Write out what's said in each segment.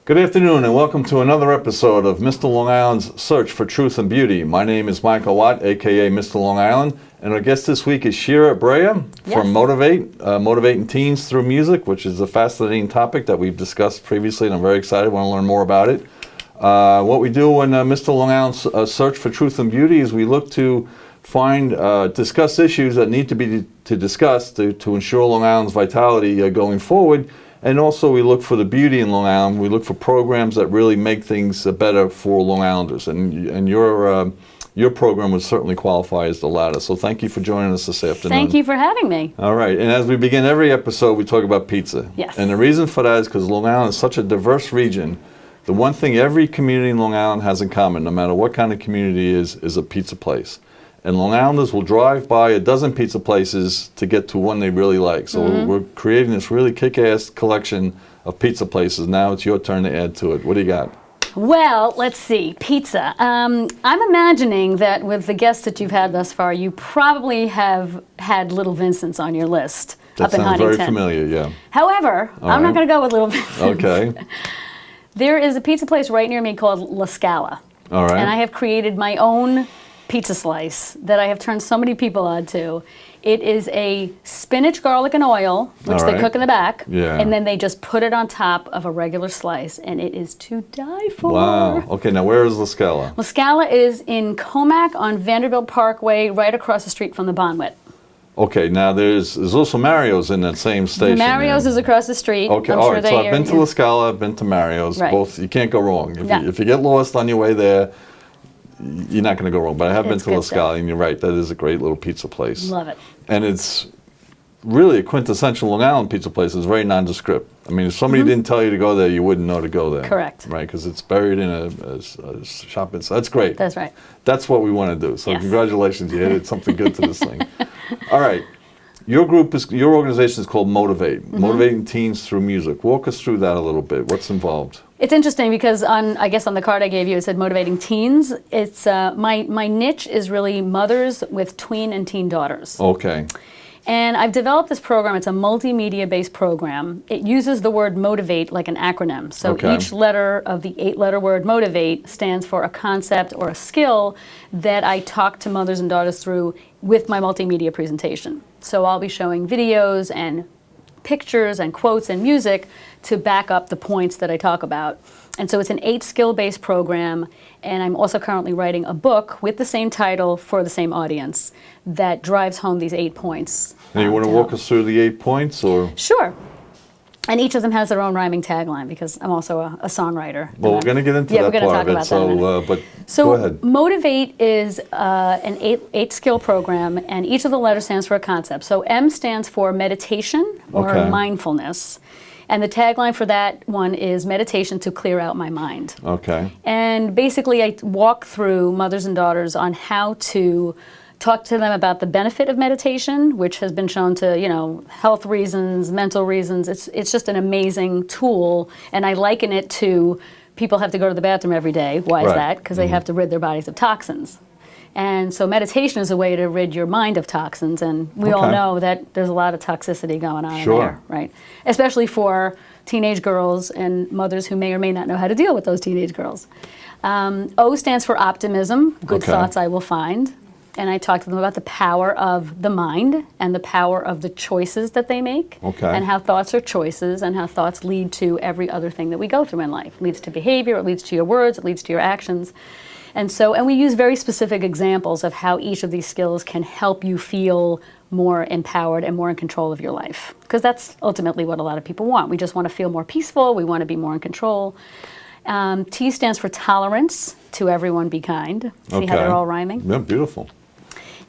Good afternoon and welcome to another episode of Mr. Long Island's Search for Truth and Beauty. My name is Michael Watt, aka Mr. Long Island, and our guest this week is Sheira Brayer from Motivate, Motivating Teens Through Music, which is a fascinating topic that we've discussed previously and I'm very excited, want to learn more about it. What we do in Mr. Long Island's Search for Truth and Beauty is we look to find, discuss issues that need to be discussed to ensure Long Island's vitality going forward. And also we look for the beauty in Long Island. We look for programs that really make things better for Long Islanders. And your program would certainly qualify as the latter. So thank you for joining us this afternoon. Thank you for having me. All right. And as we begin every episode, we talk about pizza. Yes. And the reason for that is because Long Island is such a diverse region. The one thing every community in Long Island has in common, no matter what kind of community it is a pizza place. And Long Islanders will drive by a dozen pizza places to get to one they really like. So we're creating this really kick-ass collection of pizza places. Now it's your turn to add to it. What do you got? Well, let's see. Pizza. I'm imagining that with the guests that you've had thus far, you probably have had Little Vincent's on your list That up in sounds Huntington. very familiar, yeah. However, I'm not going to go with Little Vincent's. Okay. There is a pizza place right near me called La Scala. All right. And I have created my own pizza slice that I have turned so many people on to. It is a spinach, garlic, and oil, which they cook in the back, and then they just put it on top of a regular slice, and it is to die for. Wow. Okay, now where is La Scala? La Scala is in Comac on Vanderbilt Parkway, right across the street from the Bonwit. Okay, now there's also Mario's in that same station. Mario's is across the street. Okay, I'm all sure right, so I've been to yeah. La Scala, I've been to Mario's. Right. Both, you can't go wrong. Yeah. If you get lost on your way there, you're not going to go wrong. But I have been It's to La good Scala, stuff. and you're right, that is a great little pizza place. Love it. And it's really a quintessential Long Island pizza place. It's very nondescript. I mean, if somebody didn't tell you to go there, you wouldn't know to go there. Correct. Right, because it's buried in a shopping. So that's great. That's right. That's what we want to do. So Yes. congratulations, you added something good to this thing. All right. Your organization is called Motivate, Motivating Teens Through Music. Walk us through that a little bit. What's involved? It's interesting because I guess on the card I gave you, it said motivating teens. It's my niche is really mothers with tween and teen daughters. Okay. And I've developed this program. It's a multimedia-based program. It uses the word motivate like an acronym. So each letter of the 8-letter word motivate stands for a concept or a skill that I talk to mothers and daughters through with my multimedia presentation. So I'll be showing videos and pictures and quotes and music to back up the points that I talk about. And so it's an 8-skill-based program, and I'm also currently writing a book with the same title for the same audience that drives home these 8 points. And you want to walk us through the 8 points, or? Sure. And each of them has their own rhyming tagline because I'm also a songwriter. Well, we're going to get into that part of it. So go ahead. Motivate is an 8-skill program, and each of the letters stands for a concept. So M stands for meditation or mindfulness. And the tagline for that one is meditation to clear out my mind. Okay. And basically I walk through mothers and daughters on how to talk to them about the benefit of meditation, which has been shown to, health reasons, mental reasons. It's just an amazing tool, and I liken it to people have to go to the bathroom every day. Why is that? Because they have to rid their bodies of toxins. And so meditation is a way to rid your mind of toxins, and we all know that there's a lot of toxicity going on in there, right? Especially for teenage girls and mothers who may or may not know how to deal with those teenage girls. O stands for optimism, good thoughts I will find. And I talk to them about the power of the mind and the power of the choices that they make, and how thoughts are choices, and how thoughts lead to every other thing that we go through in life. It leads to behavior, it leads to your words, it leads to your actions. And we use very specific examples of how each of these skills can help you feel more empowered and more in control of your life. Because that's ultimately what a lot of people want. We just want to feel more peaceful, we want to be more in control. T stands for tolerance, to everyone be kind. See how they're all rhyming? Yeah, beautiful.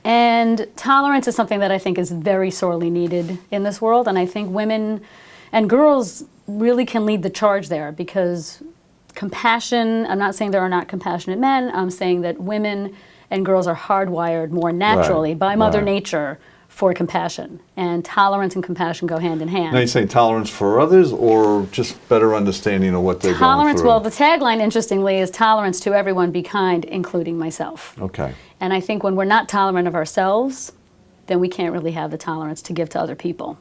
And tolerance is something that I think is very sorely needed in this world, and I think women and girls really can lead the charge there, because compassion, I'm not saying there are not compassionate men, I'm saying that women and girls are hardwired more naturally by Mother Nature for compassion, and tolerance and compassion go hand in hand. Now you're saying tolerance for others, or just better understanding of what they're going through? Well, the tagline, interestingly, is tolerance to everyone, be kind, including myself. Okay. And I think when we're not tolerant of ourselves, then we can't really have the tolerance to give to other people.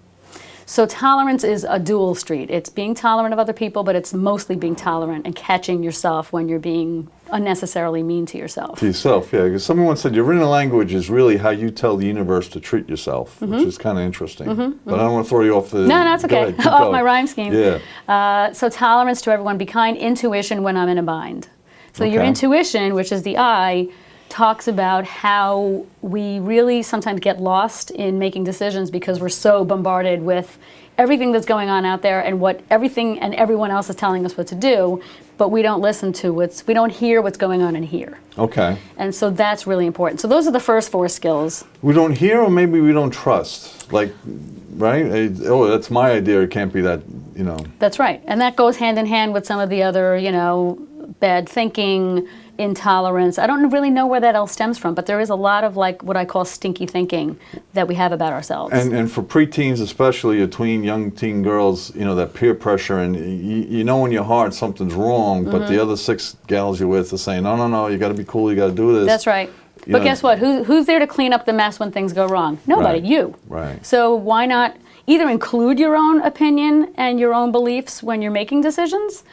So tolerance is a dual street. It's being tolerant of other people, but it's mostly being tolerant and catching yourself when you're being unnecessarily mean to yourself. To yourself, yeah. Because someone once said your inner language is really how you tell the universe to treat yourself, which is kind of interesting. But I don't want to throw you off the... No, it's okay. Ahead, off my rhyme scheme. Yeah. So tolerance to everyone, be kind, intuition when I'm in a bind. So your intuition, which is the I, talks about how we really sometimes get lost in making decisions because we're so bombarded with everything that's going on out there and what everything and everyone else is telling us what to do, but we don't listen to we don't hear what's going on in here. Okay. And so that's really important. So those are the first 4 skills. We don't hear, or maybe we don't trust. Like, right? Oh, that's my idea. It can't be that, you know. That's right. And that goes hand in hand with some of the other, you know, bad thinking, intolerance. I don't really know where that all stems from, but there is a lot of like what I call stinky thinking that we have about ourselves. And for preteens, especially young teen girls, you know, that peer pressure, and you know in your heart something's wrong, but the other 6 gals you're with are saying, no, you got to be cool, you got to do this. That's right. But guess what? Who's there to clean up the mess when things go wrong? Nobody, you. Right. So why not either include your own opinion and your own beliefs when you're making decisions,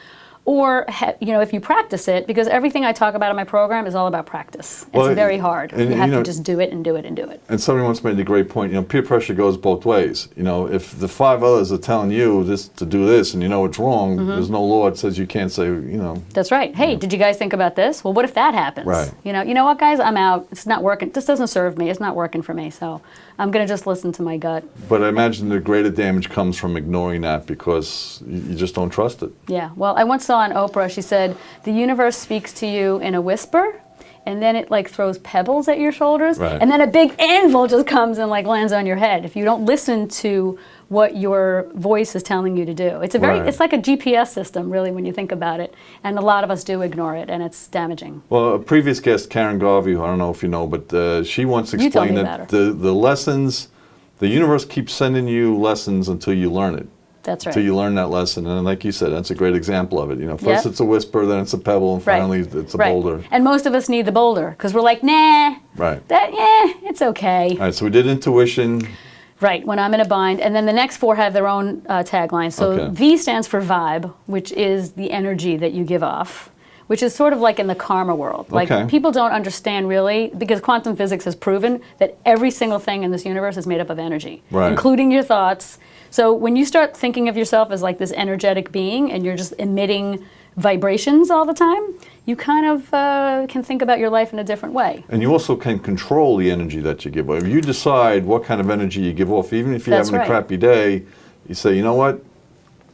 or you know, if you practice it, because everything I talk about in my program is all about practice. It's very hard. You have to just do it and do it and do it. And somebody once made a great point. You know, peer pressure goes both ways. You know, if the 5 others are telling you to do this, and you know it's wrong, there's no law that says you can't say, you know. That's right. Hey, did you guys think about this? Well, what if that happens? Right. You know what, guys? I'm out. It's not working. This doesn't serve me. It's not working for me. So I'm going to just listen to my gut. But I imagine the greater damage comes from ignoring that because you just don't trust it. Yeah. Well, I once saw on Oprah, she said, the universe speaks to you in a whisper, and then it like throws pebbles at your shoulders, and then a big anvil just comes and like lands on your head if you don't listen to what your voice is telling you to do. It's it's like a GPS system, really, when you think about it, and a lot of us do ignore it, and it's damaging. Well, a previous guest, Karen Garvey, I don't know if you know, but she once explained that the lessons, the universe keeps sending you lessons until you learn it. That's right. Until you learn that lesson, and like you said, that's a great example of it. You know, first it's a whisper, then it's a pebble, and finally it's a boulder. And most of us need the boulder because we're like, nah, it's okay. All right, so we did intuition. Right, when I'm in a bind. And then the next 4 have their own tagline. So V stands for vibe, which is the energy that you give off, which is sort of like in the karma world. Like people don't understand really, because quantum physics has proven that every single thing in this universe is made up of energy, including your thoughts. So when you start thinking of yourself as like this energetic being and you're just emitting vibrations all the time, you kind of can think about your life in a different way. And you also can control the energy that you give off. If you decide what kind of energy you give off, even if you're having a crappy day, you say, you know what,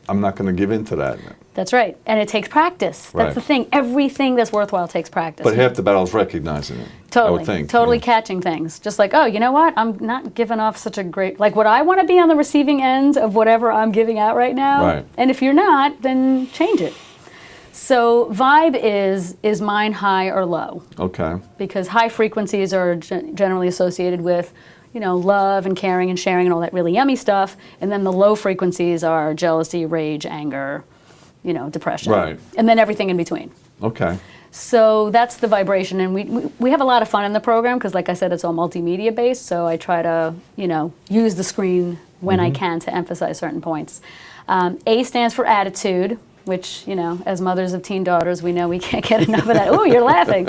I'm not going to give in to that. That's right. And it takes practice. That's the thing. Everything that's worthwhile takes practice. But half the battle is recognizing it. Totally. I would think. Totally catching things. Just like, oh, you know what? I'm not giving off such a great... Like, would I want to be on the receiving end of whatever I'm giving out right now? Right. And if you're not, then change it. So vibe is mine high or low. Okay. Because high frequencies are generally associated with, you know, love and caring and sharing and all that really yummy stuff. And then the low frequencies are jealousy, rage, anger, you know, depression. Right. And then everything in between. Okay. So that's the vibration, and we have a lot of fun in the program because, like I said, it's all multimedia based. So I try to, you know, use the screen when I can to emphasize certain points. A stands for attitude, which, you know, as mothers of teen daughters, we know we can't get enough of that. Oh, you're laughing.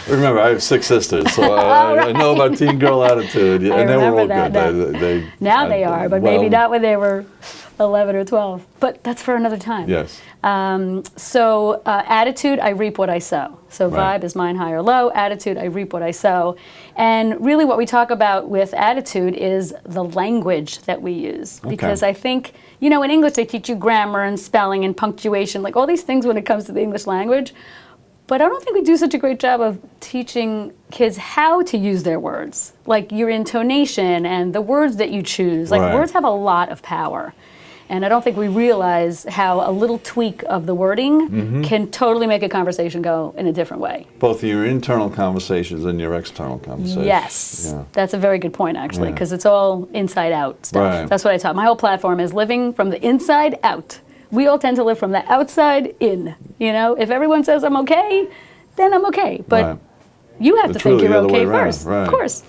Remember, I have 6 sisters, so I know about teen girl attitude, and they were all good. Now they are, but maybe not when they were 11 or 12. But that's for another time. Yes. So attitude, I reap what I sow. So vibe is mine high or low. Attitude, I reap what I sow. And really what we talk about with attitude is the language that we use. Because I think, you know, in English they teach you grammar and spelling and punctuation, like all these things when it comes to the English language. But I don't think we do such a great job of teaching kids how to use their words. Like your intonation and the words that you choose. Like words have a lot of power. And I don't think we realize how a little tweak of the wording can totally make a conversation go in a different way. Both your internal conversations and your external conversations. Yes. Yeah. That's a very good point, actually, because it's all inside out stuff. Right. That's what I taught. My whole platform is living from the inside out. We all tend to live from the outside in. You know, if everyone says I'm okay, then I'm okay. But you have to think you're okay first. Of course.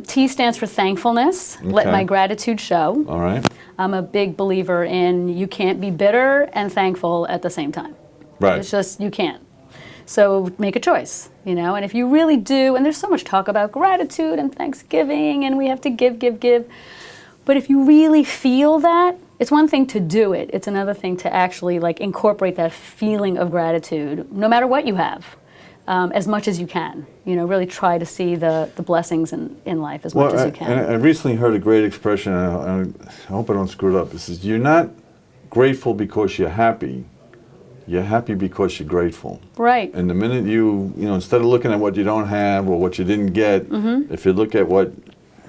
T stands for thankfulness. Let my gratitude show. All right. I'm a big believer in you can't be bitter and thankful at the same time. Right. It's just, you can't. So make a choice, you know, and if you really do, and there's so much talk about gratitude and Thanksgiving and we have to give. But if you really feel that, it's one thing to do it. It's another thing to actually like incorporate that feeling of gratitude, no matter what you have, as much as you can. You know, really try to see the blessings in life as much as you can. I recently heard a great expression, and I hope I don't screw it up. It says, you're not grateful because you're happy because you're grateful. Right. And the minute you know, instead of looking at what you don't have or what you didn't get, if you look at what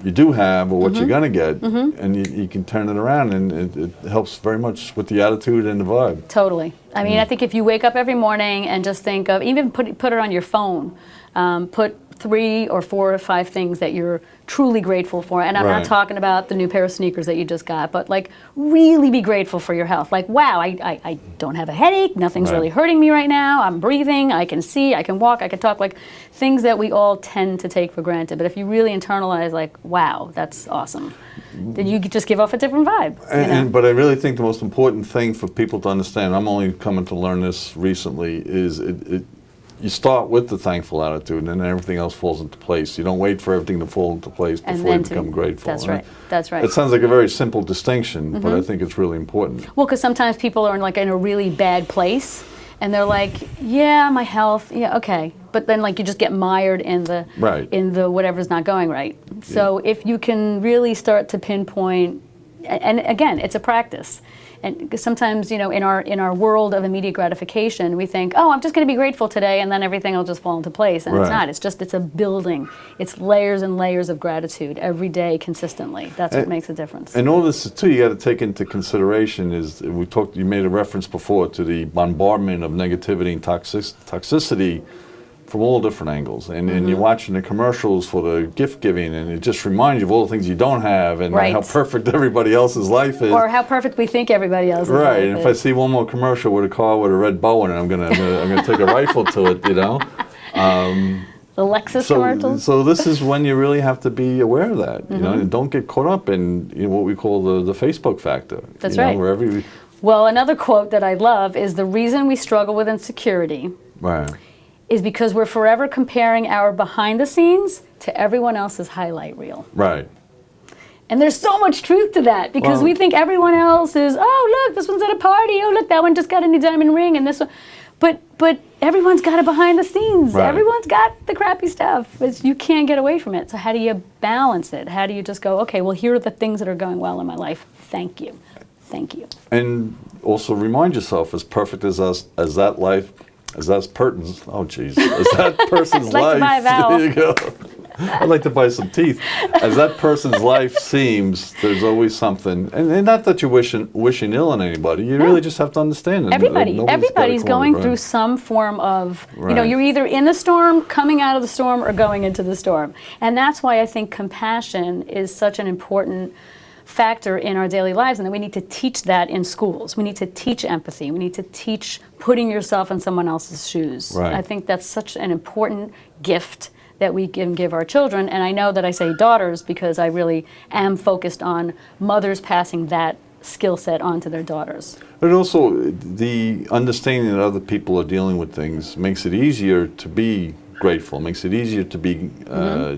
you do have or what you're going to get, and you can turn it around, and it helps very much with the attitude and the vibe. Totally. I mean, I think if you wake up every morning and just think of, even put it on your phone, put 3 or 4 or 5 things that you're truly grateful for. And I'm not talking about the new pair of sneakers that you just got, but like really be grateful for your health. Like, wow, I don't have a headache. Nothing's really hurting me right now. I'm breathing. I can see. I can walk. I can talk. Like things that we all tend to take for granted. But if you really internalize, like, wow, that's awesome, then you just give off a different vibe. But I really think the most important thing for people to understand, I'm only coming to learn this recently, is you start with the thankful attitude, and then everything else falls into place. You don't wait for everything to fall into place before you become grateful. That's right. That's right. It sounds like a very simple distinction, but I think it's really important. Well, because sometimes people are in a really bad place, and they're like, yeah, my health, yeah, okay. But then like you just get mired in the whatever's not going right. So if you can really start to pinpoint, and again, it's a practice. And sometimes, you know, in our world of immediate gratification, we think, oh, I'm just going to be grateful today, and then everything will just fall into place. And it's not. It's a building. It's layers and layers of gratitude every day, consistently. That's what makes a difference. And all this too, you got to take into consideration is you made a reference before to the bombardment of negativity and toxicity from all different angles, and you're watching the commercials for the gift giving, and it just reminds you of all the things you don't have, and how perfect everybody else's life is, or how perfect we think everybody else's life is. And if I see one more commercial with a car with a red bow in it, I'm gonna take a rifle to it, you know. The Lexus commercials. So this is when you really have to be aware of that, you know, and don't get caught up in what we call the Facebook factor. That's right. Well, another quote that I love is, the reason we struggle with insecurity is because we're forever comparing our behind the scenes to everyone else's highlight reel. Right. And there's so much truth to that, because we think everyone else is, oh, look, this one's at a party. Oh, look, that one just got a new diamond ring, and this one. But everyone's got a behind the scenes. Everyone's got the crappy stuff. You can't get away from it. So how do you balance it? How do you just go, okay, well, here are the things that are going well in my life. Thank you. Thank you. And also remind yourself, as perfect as that life, as that person's, as that person's life, to buy a vowel. There you go. I'd like to buy some teeth. As that person's life seems, there's always something, and not that you're wishing ill on anybody. You really just have to understand it. Everybody's going through some form of, you know, you're either in the storm, coming out of the storm, or going into the storm. And that's why I think compassion is such an important factor in our daily lives, and that we need to teach that in schools. We need to teach empathy. We need to teach putting yourself in someone else's shoes. I think that's such an important gift that we can give our children. And I know that I say daughters because I really am focused on mothers passing that skill set on to their daughters. But also the understanding that other people are dealing with things makes it easier to be grateful, makes it easier to be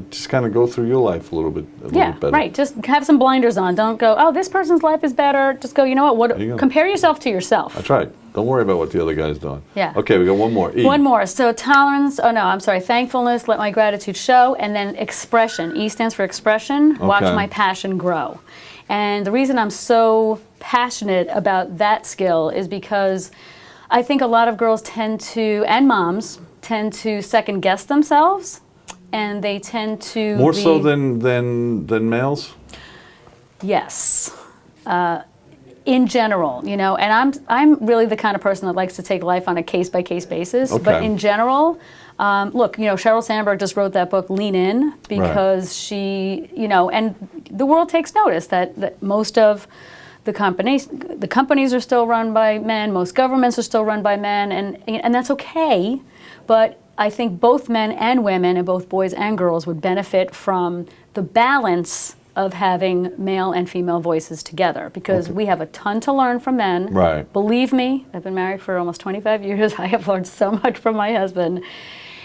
just kind of go through your life a little bit better. Right. Just have some blinders on. Don't go, oh, this person's life is better. Just go, you know what? Compare yourself to yourself. That's right. Don't worry about what the other guy's doing. Yeah. Okay, we got one more. E. One more. So thankfulness, let my gratitude show, and then expression. E stands for expression. Watch my passion grow. And the reason I'm so passionate about that skill is because I think a lot of girls and moms tend to second guess themselves, and they tend to more so than males. Yes, in general, you know, and I'm really the kind of person that likes to take life on a case by case basis. But in general, look, you know, Sheryl Sandberg just wrote that book, Lean In, because she, you know, and the world takes notice that most of the companies are still run by men, most governments are still run by men, and that's okay. But I think both men and women, and both boys and girls, would benefit from the balance of having male and female voices together, because we have a ton to learn from men. Right. Believe me, I've been married for almost 25 years. I have learned so much from my husband.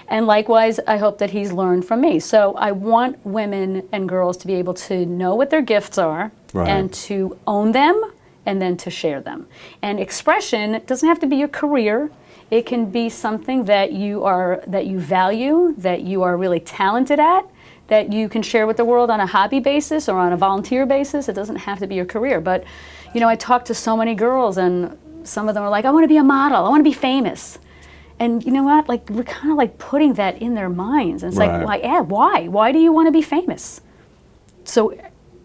And likewise, I hope that he's learned from me. So I want women and girls to be able to know what their gifts are, and to own them, and then to share them. And expression doesn't have to be your career. It can be something that you value, that you are really talented at, that you can share with the world on a hobby basis or on a volunteer basis. It doesn't have to be your career. But, you know, I talk to so many girls, and some of them are like, I want to be a model, I want to be famous. And you know what? Like, we're kind of like putting that in their minds. And it's like, why? Why do you want to be famous? So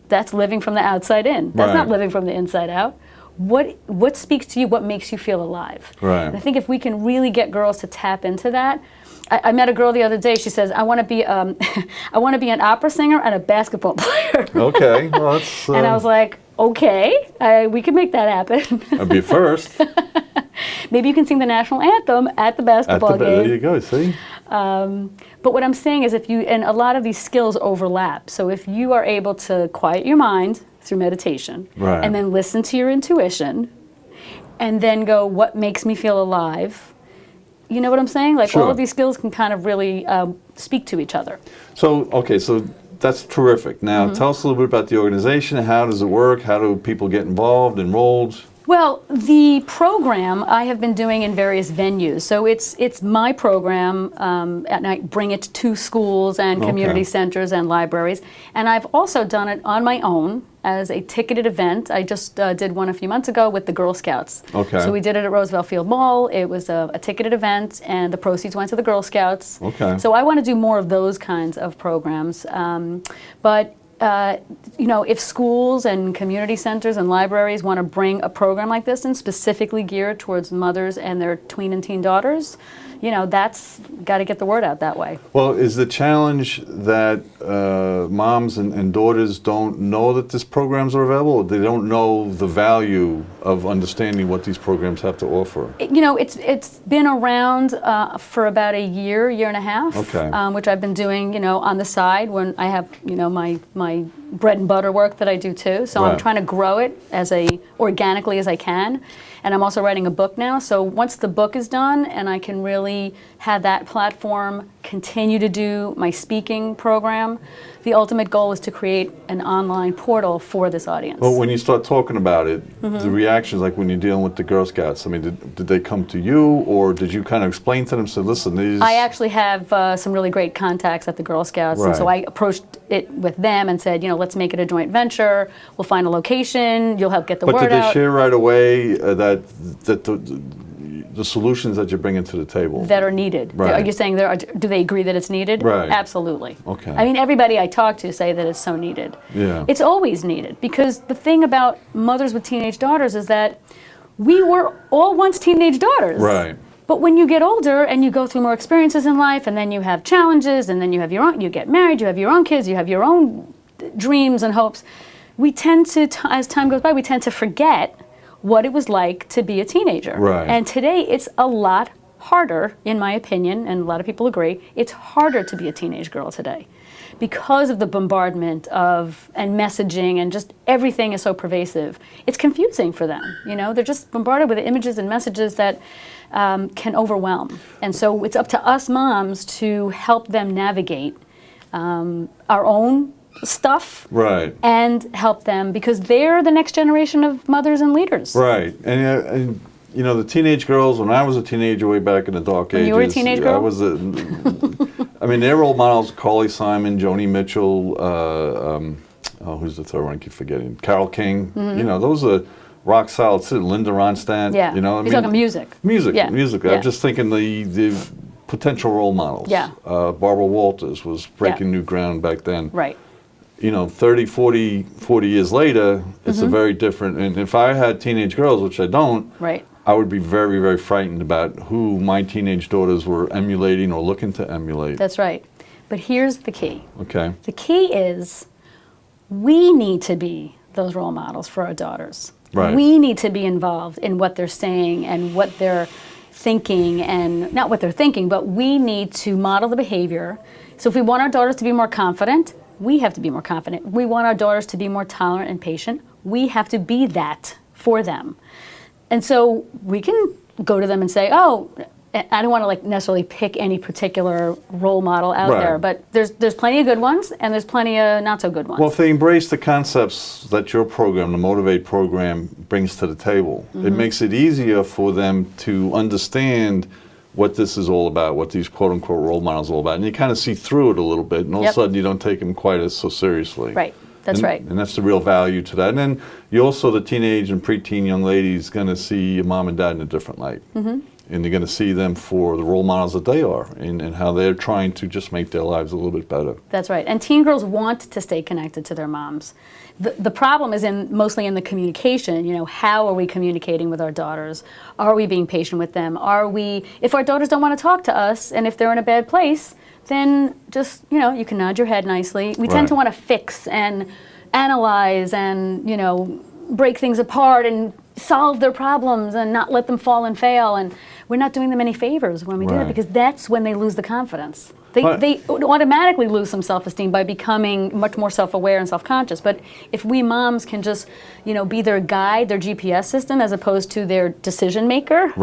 that's living from the outside in. That's not living from the inside out. What speaks to you? What makes you feel alive? Right. And I think if we can really get girls to tap into that. I met a girl the other day. She says, I want to be I want to be an opera singer and a basketball player. Okay. Well, that's, and I was like, okay, we can make that happen. That'd be a first. Maybe you can sing the national anthem at the basketball game. There you go, see? But what I'm saying is, and a lot of these skills overlap. So if you are able to quiet your mind through meditation, and then listen to your intuition, and then go, what makes me feel alive? You know what I'm saying? Like, all of these skills can kind of really speak to each other. So, okay, so that's terrific. Now, tell us a little bit about the organization. How does it work? How do people get involved, enrolled? Well, the program I have been doing in various venues. So it's my program, and I bring it to schools and community centers and libraries. And I've also done it on my own as a ticketed event. I just did one a few months ago with the Girl Scouts. Okay. So we did it at Roosevelt Field Mall. It was a ticketed event, and the proceeds went to the Girl Scouts. Okay. So I want to do more of those kinds of programs. You know, if schools and community centers and libraries want to bring a program like this in, specifically geared towards mothers and their tween and teen daughters, you know, that's got to get the word out that way. Well, is the challenge that moms and daughters don't know that these programs are available, or they don't know the value of understanding what these programs have to offer? You know, it's been around for about a year and a half, which I've been doing, you know, on the side when I have, you know, my bread and butter work that I do too. So I'm trying to grow it as organically as I can. And I'm also writing a book now. So once the book is done and I can really have that platform continue to do my speaking program, the ultimate goal is to create an online portal for this audience. Well, when you start talking about it, the reactions, like when you're dealing with the Girl Scouts, I mean, did they come to you, or did you kind of explain to them, say, listen, these... I actually have some really great contacts at the Girl Scouts, and so I approached it with them and said, you know, let's make it a joint venture. We'll find a location. You'll help get the word out. But did they share right away that the solutions that you're bringing to the table that are needed? Are you saying do they agree that it's needed? Right. Absolutely. Okay. I mean, everybody I talk to say that it's so needed. Yeah. It's always needed, because the thing about mothers with teenage daughters is that we were all once teenage daughters. Right. But when you get older and you go through more experiences in life, and then you have challenges, and then you have your own, you get married, you have your own kids, you have your own dreams and hopes, we tend to, as time goes by, we tend to forget what it was like to be a teenager. Right. And today it's a lot harder, in my opinion, and a lot of people agree, it's harder to be a teenage girl today because of the bombardment of and messaging, and just everything is so pervasive. It's confusing for them. You know, they're just bombarded with images and messages that can overwhelm. And so it's up to us moms to help them navigate our own stuff, and help them, because they're the next generation of mothers and leaders. Right. And you know, the teenage girls, when I was a teenager way back in the dark ages, you were a teenage girl? I was I mean, their role models, Carly Simon, Joni Mitchell, who's the third one? I keep forgetting. Carole King. You know, those are rock solid. Linda Ronstadt. Yeah. You know, You're talking music. Music. Yeah. Music. Yeah. I'm just thinking the potential role models. Yeah. Barbara Walters was breaking new ground back then. Right. You know, 30, 40 years later, it's a very different, and if I had teenage girls, which I don't, I would be very, very frightened about who my teenage daughters were emulating or looking to emulate. That's right. But here's the key. Okay. The key is we need to be those role models for our daughters. Right. We need to be involved in what they're saying and what they're thinking and not what they're thinking, but we need to model the behavior. So if we want our daughters to be more confident, we have to be more confident. We want our daughters to be more tolerant and patient. We have to be that for them. And so we can go to them and say, oh, I don't want to like necessarily pick any particular role model out there, but there's plenty of good ones and there's plenty of not so good ones. Well, if they embrace the concepts that your program, the Motivate program, brings to the table, it makes it easier for them to understand what this is all about, what these quote-unquote role models are all about. And you kind of see through it a little bit, and all of a sudden you don't take them quite as so seriously. Right. That's right. And that's the real value to that. And then you also, the teenage and preteen young ladies, going to see your mom and dad in a different light. And you're going to see them for the role models that they are and how they're trying to just make their lives a little bit better. That's right. And teen girls want to stay connected to their moms. The problem is mostly in the communication. You know, how are we communicating with our daughters? Are we being patient with them? If our daughters don't want to talk to us and if they're in a bad place, then just, you know, you can nod your head nicely. We tend to want to fix and analyze and, you know, break things apart and solve their problems and not let them fall and fail. And we're not doing them any favors when we do that, because that's when they lose the confidence. They automatically lose some self-esteem by becoming much more self-aware and self-conscious. But if we moms can just, you know, be their guide, their GPS system, as opposed to their decision maker,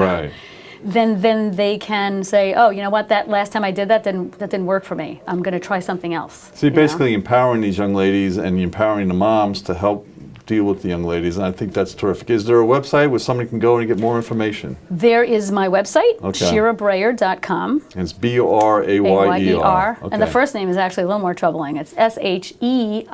then they can say, oh, you know what, that last time I did that didn't work for me. I'm going to try something else. So you're basically empowering these young ladies and empowering the moms to help deal with the young ladies, and I think that's terrific. Is there a website where somebody can go and get more information? There is my website, SheiraBrayer.com. And it's B-R-A-Y-E-R. And the first name is actually a little more troubling. It's S-H-E-I-R-A.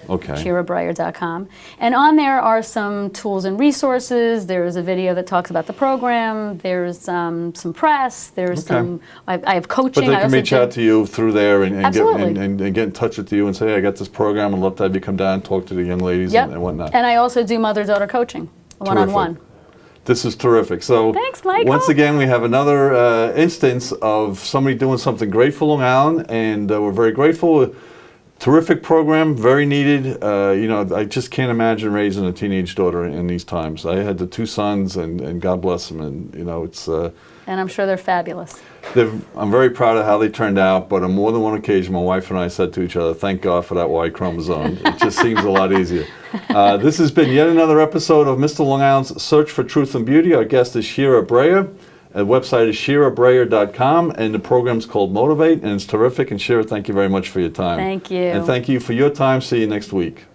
SheiraBrayer.com. And on there are some tools and resources. There's a video that talks about the program. There's some press. There's I have coaching. But they can reach out to you through there and get in touch with you and say, hey, I got this program. I'd love to have you come down and talk to the young ladies and whatnot. And I also do mother-daughter coaching, one-on-one. This is terrific. So thanks, Michael. Once again, we have another instance of somebody doing something great for Long Island, and we're very grateful. Terrific program, very needed. You know, I just can't imagine raising a teenage daughter in these times. I had the two sons, and God bless them. And you know, it's. And I'm sure they're fabulous. I'm very proud of how they turned out. But on more than one occasion, my wife and I said to each other, "Thank God for that Y chromosome. It just seems a lot easier." This has been yet another episode of Mr. Long Island's Search for Truth and Beauty. Our guest is Sheira Brayer. The website is SheiraBrayer.com, and the program's called Motivate, and it's terrific. And Sheira, thank you very much for your time. Thank you. And thank you for your time. See you next week.